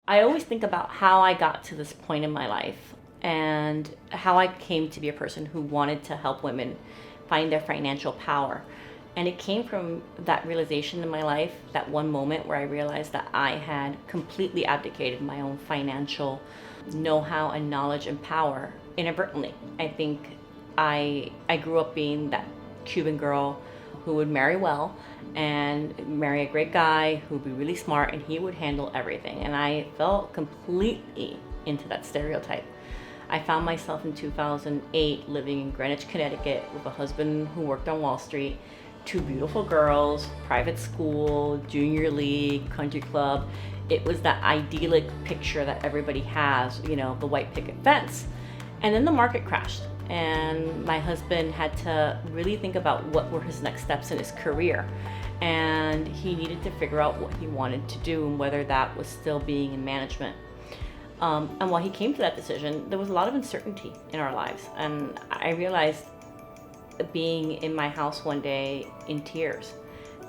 I always think about how I got to this point in my life and how I came to be a person who wanted to help women find their financial power. And it came from that realization in my life, that one moment where I realized that I had completely abdicated my own financial know-how and knowledge and power inadvertently. I think I grew up being that Cuban girl who would marry well and marry a great guy who would be really smart and he would handle everything. And I fell completely into that stereotype. I found myself in 2008 living in Greenwich, Connecticut with a husband who worked on Wall Street, two beautiful girls, private school, junior league, country club. It was that idyllic picture that everybody has, the white picket fence. And then the market crashed and my husband had to really think about what were his next steps in his career. And he needed to figure out what he wanted to do and whether that was still being in management. And while he came to that decision, there was a lot of uncertainty in our lives. And I realized being in my house one day in tears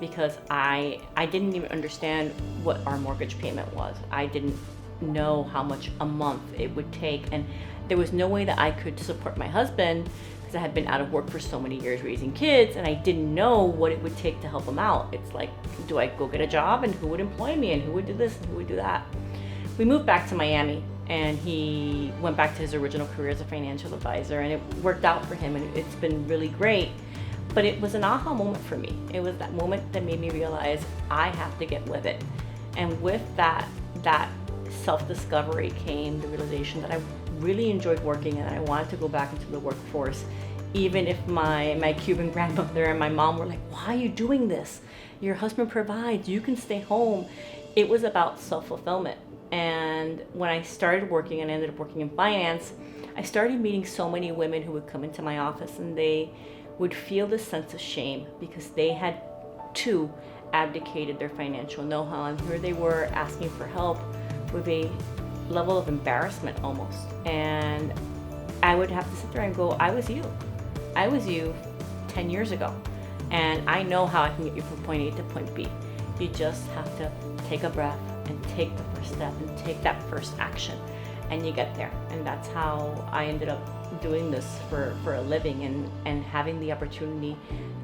because I didn't even understand what our mortgage payment was. I didn't know how much a month it would take, and there was no way that I could support my husband because I had been out of work for so many years raising kids, and I didn't know what it would take to help him out. It's like, do I go get a job, and who would employ me, and who would do this and who would do that? We moved back to Miami and he went back to his original career as a financial advisor, and it worked out for him and it's been really great. But it was an aha moment for me. It was that moment that made me realize I have to get with it. And with that self-discovery came the realization that I really enjoyed working and I wanted to go back into the workforce, even if my Cuban grandmother and my mom were like, why are you doing this? Your husband provides, you can stay home. It was about self-fulfillment. And when I started working and I ended up working in finance, I started meeting so many women who would come into my office and they would feel this sense of shame because they had too abdicated their financial know-how, and here they were asking for help with a level of embarrassment almost. And I would have to sit there and go, I was you 10 years ago, and I know how I can get you from point A to point B. You just have to take a breath and take the first step and take that first action, and you get there. And that's how I ended up doing this for a living and having the opportunity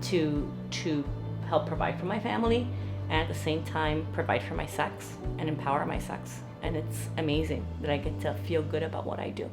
to help provide for my family and at the same time provide for my sex and empower my sex. And it's amazing that I get to feel good about what I do.